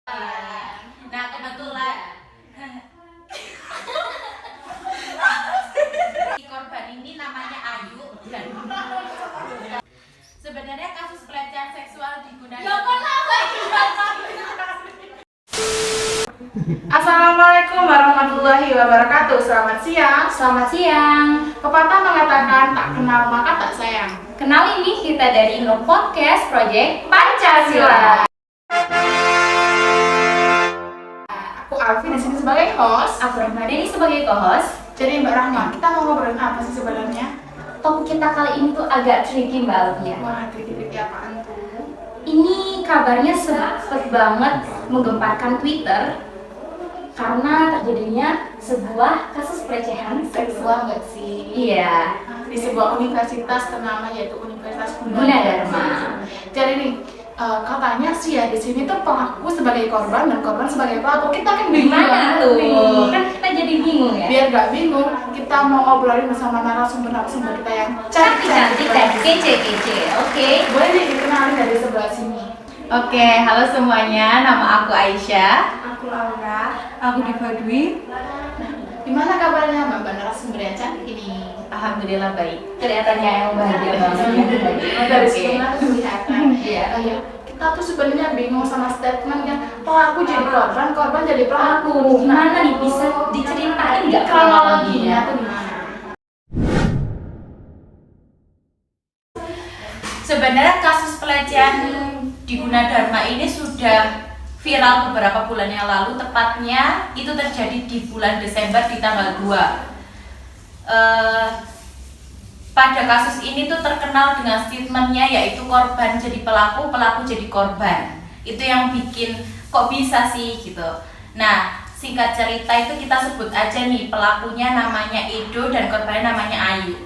Nah kebetulan korban ini namanya Ayu dan sebenarnya kasus pelecehan seksual digunakan. Assalamualaikum warahmatullahi wabarakatuh. Selamat siang. Selamat siang. Pepatah mengatakan tak kenal maka tak sayang. Kenal ini kita dari Indo Podcast Project Pancasila. Aku Alfi di sini sebagai host. Aku Rahmadani sebagai co-host. Jadi Mbak Rahma, kita mau ngobrolin apa sih sebenarnya? Topik kita kali ini tuh agak tricky Mbak Alfia. Wah, tricky apaan tuh? Ini kabarnya sempet banget menggemparkan Twitter karena terjadinya sebuah kasus pelecehan Seksual nggak sih? Iya, Di sebuah universitas ternama yaitu Universitas Gunadarma. Jadi nih, katanya sih ya di sini tuh pelaku sebagai korban dan korban sebagai pelaku. Kita kan bingung Gimana banget tuh? nih. Kan kita jadi bingung ya. Biar gak bingung, kita mau ngobrolin bersama narasumber kita yang Cantik-cantik dan kece-kece. Oke. Boleh nih dikenalin dari sebelah sini. Oke, halo semuanya, nama aku Aisyah. Aku Laura. Aku Diva Dwi. Gimana kabarnya Mbak narasumber yang cantik ini? Alhamdulillah baik. Kelihatannya yang bahagia banget. Dari Oke. sebelah kelihatan. Iya. Kita tuh sebenarnya bingung sama statement yang pelaku jadi korban, korban jadi pelaku. Gimana nih, bisa diceritain nggak kronologinya tuh gimana? Sebenarnya kasus pelecehan di Gunadarma ini sudah viral beberapa bulan yang lalu, tepatnya itu terjadi di bulan Desember di tanggal 2. Pada kasus ini tuh terkenal dengan statementnya yaitu korban jadi pelaku, pelaku jadi korban. Itu yang bikin kok bisa sih gitu. Nah, singkat cerita itu kita sebut aja nih, pelakunya namanya Edo dan korbannya namanya Ayu.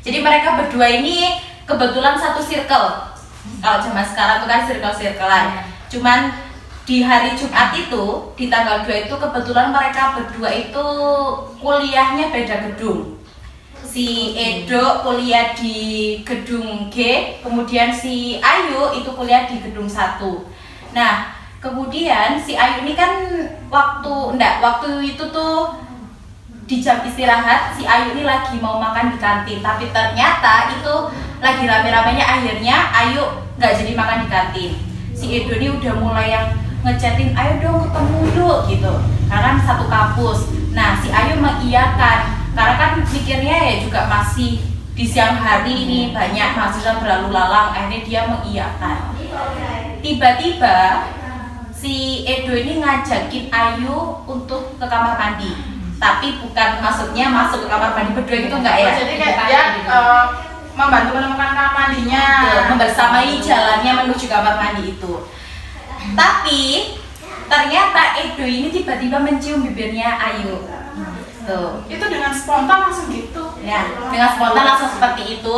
Jadi mereka berdua ini kebetulan satu circle. Kalau zaman sekarang tuh kan circle-circlean. Cuman di hari Jumat itu, di tanggal 2 itu kebetulan mereka berdua itu kuliahnya beda gedung. Si Edo kuliah di gedung G, kemudian si Ayu itu kuliah di gedung 1. Nah, kemudian si Ayu ini kan waktu itu tuh di jam istirahat si Ayu ini lagi mau makan di kantin, tapi ternyata itu lagi rame-ramenya, akhirnya Ayu nggak jadi makan di kantin. Si Edo ini udah mulai yang ngechatin, ayo dong ketemu yuk gitu, karena kan satu kampus. Nah, si Ayu mengiyakan karena kan pikirnya ya juga masih di siang hari ini banyak mahasiswa berlalu lalang, akhirnya dia mengiyakan. Tiba-tiba si Edo ini ngajakin Ayu untuk ke kamar mandi, tapi bukan maksudnya masuk ke kamar mandi berdua gitu, enggak ya? Jadi kayak dia membantu menemukan kamar mandinya, membersamai jalannya menuju kamar mandi itu. Tapi ternyata Edo ini tiba-tiba mencium bibirnya Ayu. Tuh. itu dengan spontan langsung gitu. Ya, dengan spontan langsung seperti itu.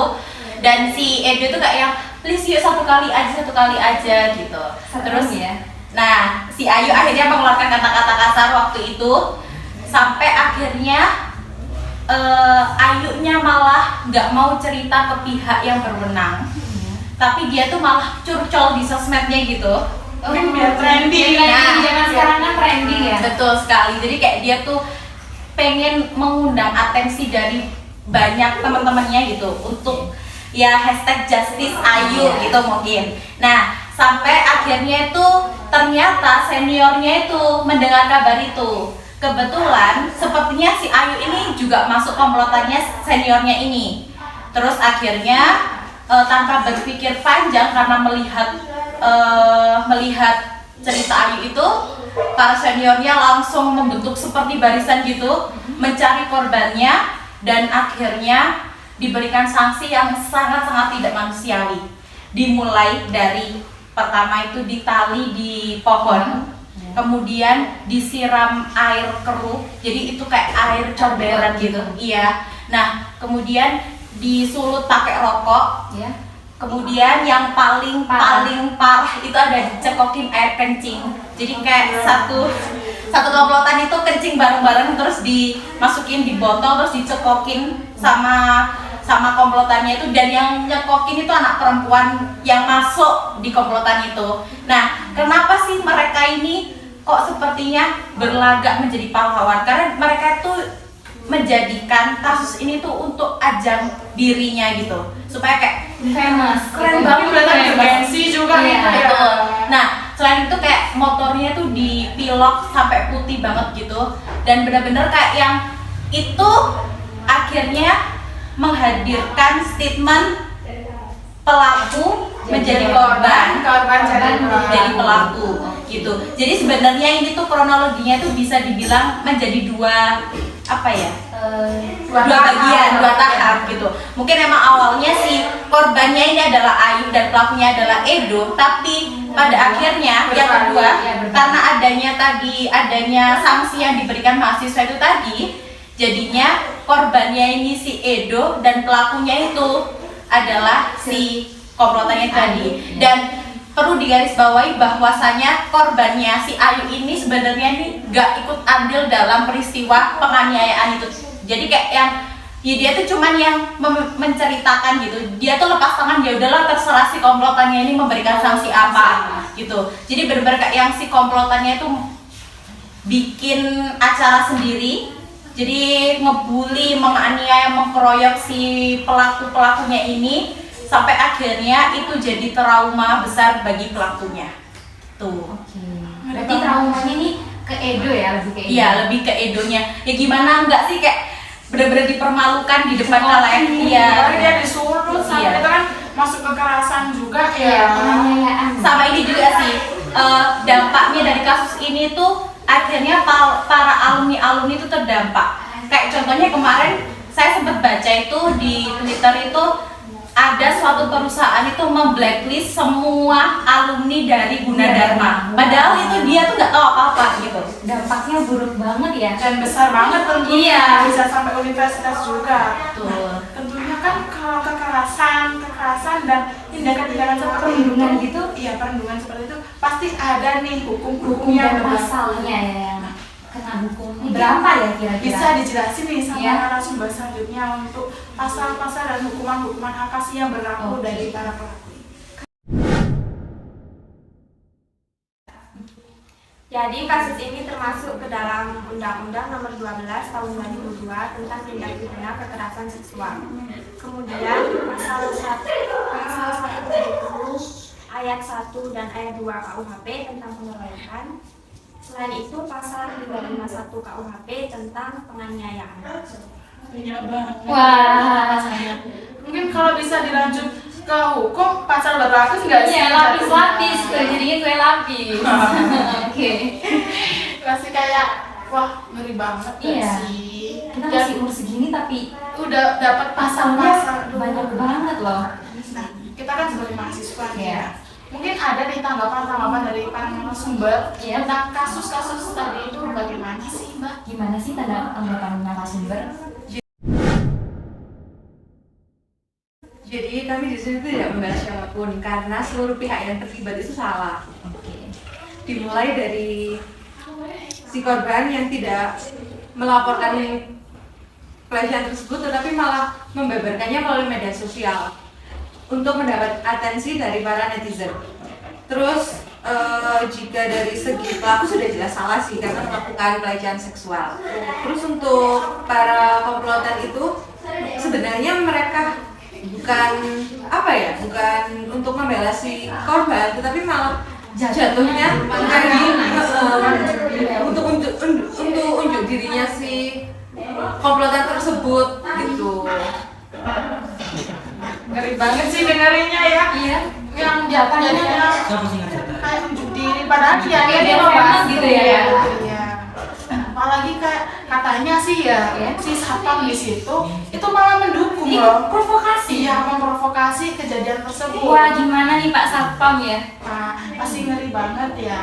Dan si Edo itu kayak yang please yuk satu kali aja gitu. Terus ya. Nah, si Ayu akhirnya mengeluarkan kata-kata kasar waktu itu, sampai akhirnya Ayunya malah nggak mau cerita ke pihak yang berwenang, tapi dia tuh malah curcol di sosmednya gitu. Mungkin biar trending. Nah, Zaman sekarang kan trending ya. betul sekali. Jadi kayak dia tuh pengen mengundang atensi dari banyak teman-temannya gitu untuk ya hashtag justice Ayu gitu mungkin. Nah, sampai akhirnya itu ternyata seniornya itu mendengar kabar itu. Kebetulan sepertinya si Ayu ini juga masuk komplotannya seniornya ini. Terus akhirnya tanpa berpikir panjang karena melihat cerita Ayu itu, para seniornya langsung membentuk seperti barisan gitu, mencari korbannya, dan akhirnya diberikan sanksi yang sangat-sangat tidak manusiawi. Dimulai dari pertama itu ditali di pohon, kemudian disiram air keruh, jadi itu kayak air comberan gitu. Iya. Nah, kemudian disulut pakai rokok. Ya. Kemudian yang paling parah itu ada dicekokin air kencing. Jadi kayak satu komplotan itu kencing bareng-bareng, terus dimasukin di botol, terus dicekokin sama komplotannya itu, dan yang nyekokin itu anak perempuan yang masuk di komplotan itu. Nah, kenapa sih mereka ini kok sepertinya berlagak menjadi pahlawan, karena mereka tuh menjadikan kasus ini tuh untuk ajang dirinya gitu, supaya kayak famous. Keren banget, kelihatan bergengsi juga Iya, gitu ya. betul. Nah, selain itu kayak motornya tuh dipilok sampai putih banget gitu, dan benar-benar kayak yang itu akhirnya menghadirkan statement pelaku menjadi korban jadi pelaku gitu. Jadi sebenarnya ini tuh kronologinya tuh bisa dibilang menjadi dua apa ya? Dua bagian, dua tahap gitu. Mungkin emang awalnya si korbannya ini adalah Ayu dan pelakunya adalah Edo, tapi pada akhirnya yang kedua karena adanya sanksi yang diberikan mahasiswa itu tadi, jadinya korbannya ini si Edo dan pelakunya itu adalah si komplotannya tadi. Dan perlu digarisbawahi bahwasanya korbannya si Ayu ini sebenarnya nih gak ikut andil dalam peristiwa penganiayaan itu. Jadi kayak yang ya dia tuh cuman yang menceritakan gitu. Dia tuh lepas tangan, ya udahlah terserah si komplotannya ini memberikan sanksi apa gitu. Jadi benar-benar kayak yang si komplotannya itu bikin acara sendiri. Jadi ngebully, menganiaya, mengkeroyok si pelakunya ini sampai akhirnya itu jadi trauma besar bagi pelakunya. Tuh. Berarti traumanya ini ke Edo ya, lebih ke Edo. Iya, lebih ke Edonya. Ya gimana enggak sih kayak bener-bener dipermalukan di depan kalian. Iya. Dia disuruh sampai itu kan masuk kekerasan juga Iya, ya. penganiayaan. Sama ini juga sih dampaknya dari kasus ini tuh akhirnya para alumni itu terdampak. Kayak contohnya kemarin saya sempat baca itu di Twitter itu ada suatu perusahaan itu memblacklist semua alumni dari Gunadarma. Padahal itu dia tuh nggak tahu apa-apa gitu. Dampaknya buruk banget ya. Dan besar banget tentunya. Iya. Bisa sampai universitas juga. Betul. Tentunya kan kalau kekerasan dan tindakan-tindakan seperti Perlindungan itu, gitu. iya perlindungan seperti itu pasti ada nih Hukum hukum-hukumnya dan pasalnya ya yang kena hukum. Berapa ya kira-kira? Bisa dijelasin nih sama Iya. narasumber selanjutnya untuk pasal-pasal dan hukuman-hukuman apa sih yang berlaku dari para pelaku. Jadi kasus ini termasuk ke dalam Undang-Undang Nomor 12 Tahun 2002 tentang tindak pidana kekerasan seksual. Kemudian pasal 170 ayat 1 dan ayat 2 KUHP tentang pengeroyokan. Selain itu pasal 351 KUHP tentang penganiayaan. Wah. Mungkin kalau bisa dilanjut ke hukum pasal berlapis nggak sih? Iya, lapis-lapis tuh, jadinya kue lapis. Oke. Masih kayak wah ngeri banget nggak Iya. sih? Kita Dan masih umur segini tapi udah dapat pasalnya pasal-pasal dulu. banyak banget loh. Nah, kita kan sebagai mahasiswa nih Iya. ya. Mungkin ada nih tanggapan-tanggapan dari para narasumber Iya. tentang kasus-kasus tadi itu bagaimana sih, Mbak? Gimana sih tanggapan narasumber? Jadi kami di sini tidak membahas siapapun karena seluruh pihak yang terlibat itu salah. Oke. Dimulai dari si korban yang tidak melaporkan pelecehan tersebut, tetapi malah membeberkannya melalui media sosial untuk mendapat atensi dari para netizen. Terus jika dari segi pelaku sudah jelas salah sih karena melakukan pelecehan seksual. Terus untuk para komplotan itu sebenarnya mereka bukan untuk membela si korban, tetapi malah jatuhnya untuk unjuk dirinya si komplotan tersebut gitu. Ngeri banget sih dengerinnya ya. Iya. Yang jadinya kayak unjuk diri padahal dia dia mau famous gitu ya. Iya. Apalagi kayak katanya sih ya, si satpam di situ itu malah mendukung loh. Provokasi. Iya, memprovokasi kejadian tersebut. Wah, gimana nih Pak Satpam ya? Nah, pasti ngeri banget ya.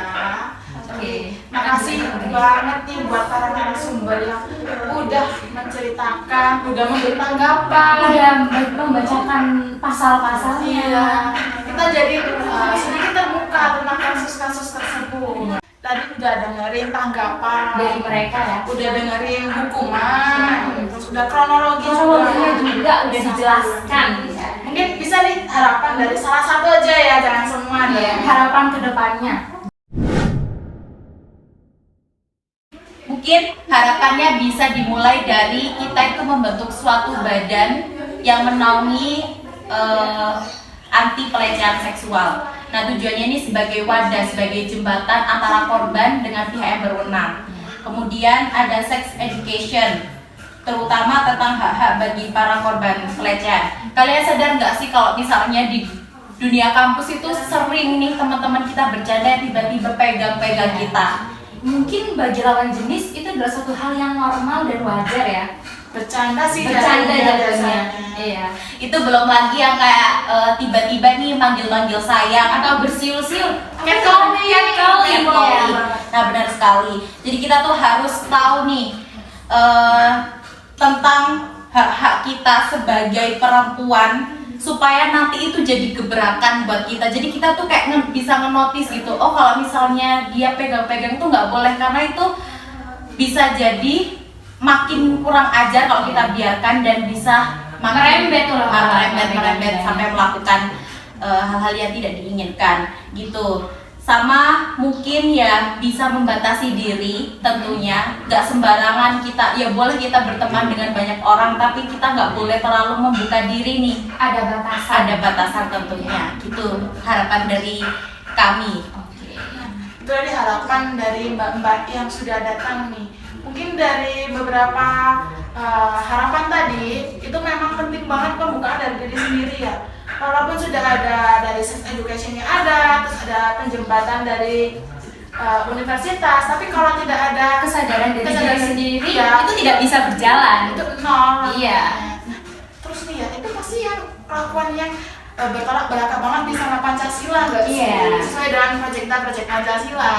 Oke. Makasih banget nih buat para narasumber yang udah menceritakan, udah memberi tanggapan, Udah membacakan pasal-pasalnya. Iya, kita jadi sedikit terbuka tentang kasus-kasus tersebut. Tadi udah dengerin tanggapan Dari mereka ya. udah dengerin hukuman, terus udah kronologi Kronologinya juga. juga udah dijelaskan. Mungkin bisa nih harapan dari salah satu aja ya, jangan semua Iya, deh. harapan kedepannya. mungkin harapannya bisa dimulai dari kita itu membentuk suatu badan yang menaungi anti pelecehan seksual. Nah, tujuannya ini sebagai wadah, sebagai jembatan antara korban dengan pihak yang berwenang. Kemudian ada sex education, terutama tentang hak-hak bagi para korban pelecehan. Kalian sadar nggak sih kalau misalnya di dunia kampus itu sering nih teman-teman kita bercanda tiba-tiba pegang-pegang kita. Mungkin bagi lawan jenis itu adalah suatu hal yang normal dan wajar ya. Bercanda sih, Bercanda jadinya jatuhnya. biasanya. Iya. Itu belum lagi yang kayak tiba-tiba nih manggil-manggil sayang atau bersiul-siul. Catcalling, Catcalling. ya. Nah, benar sekali. Jadi kita tuh harus tahu nih tentang hak-hak kita sebagai perempuan supaya nanti itu jadi gebrakan buat kita. Jadi kita tuh kayak bisa ngenotis gitu. Oh, kalau misalnya dia pegang-pegang tuh nggak boleh, karena itu bisa jadi makin kurang ajar kalau kita biarkan dan bisa Merembet tuh, merembet sampai melakukan hal-hal yang tidak diinginkan gitu. Sama mungkin ya bisa membatasi diri tentunya, nggak sembarangan kita, ya boleh kita berteman dengan banyak orang tapi kita nggak boleh terlalu membuka diri nih, Ada batasan. ada batasan tentunya gitu harapan dari kami. Itu dari harapan dari mbak-mbak yang sudah datang nih. Mungkin dari beberapa harapan tadi itu memang penting banget pembukaan dari diri sendiri ya. Walaupun sudah ada dari sex education yang ada, terus ada penjembatan dari universitas, tapi kalau tidak ada Kesadaran dari diri sendiri ya, itu tidak bisa berjalan. itu nol. Iya. Nah, terus nih ya, itu pasti yang kelakuan yang bertolak belakang banget di sama Pancasila nggak sih? Iya. Sesuai dengan project Pancasila.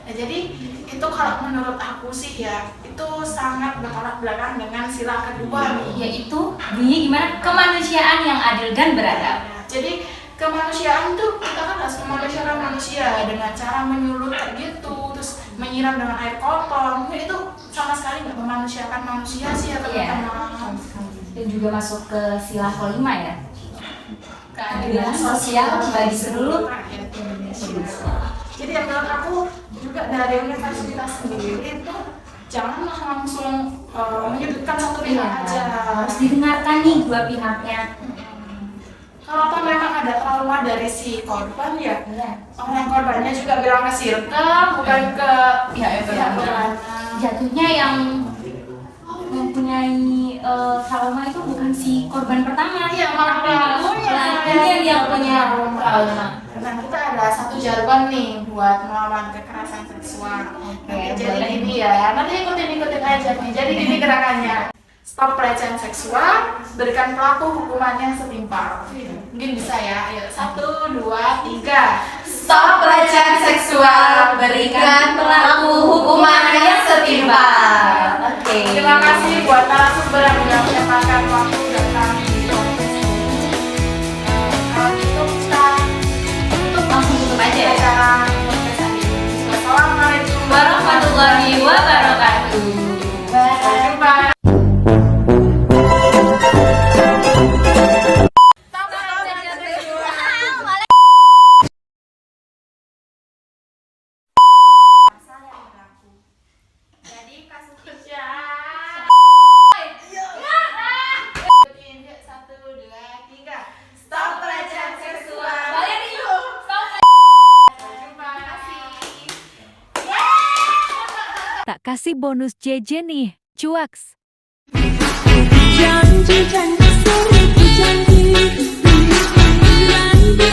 Nah, jadi itu kalau menurut aku sih ya, itu sangat bertolak belakang dengan sila kedua nih. Yaitu bunyi gimana? Kemanusiaan yang adil dan beradab. Jadi kemanusiaan tuh kita kan harus memanusiakan manusia dengan cara menyulut kayak gitu, terus menyiram dengan air kotor. Mungkin itu sama sekali nggak memanusiakan manusia sih ya teman-teman. Dan juga masuk ke sila kelima ya. Keadilan sosial bagi seluruh rakyat Indonesia. Jadi yang menurut aku juga dari universitas sendiri itu jangan langsung menyudutkan satu pihak aja. Harus didengarkan nih dua pihaknya. Kalau memang ada trauma dari si korban ya, Iya. orang korbannya juga bilang ke circle, bukan ke Pihak yang berwenang. Jatuhnya yang mempunyai trauma itu bukan si korban pertama. Iya, malah pelakunya. Yang punya trauma. Nah, kita ada satu jargon nih buat melawan kekerasan seksual. Oke, Jadi boleh. ini ya, nanti ikutin aja nih. Jadi ini gerakannya. Stop pelecehan seksual, berikan pelaku hukuman yang setimpal. Mungkin bisa ya. Ayo, 1, 2, 3. Stop pelecehan seksual, berikan pelaku hukuman yang setimpal. Oke. Terima kasih buat narasumber yang sudah menyempatkan waktu datang di podcast ini. Kalau gitu kita Langsung tutup aja ya. acara podcast hari ini. Wassalamualaikum Warahmatullahi wabarakatuh. Sampai jumpa. Jadi kasus Satu, dua, tiga. Stop pelecehan seksual. Kalian yuk. Terima kasih. Tak kasih bonus JJ nih, cuaks. Janji janji seribu janji, bulan di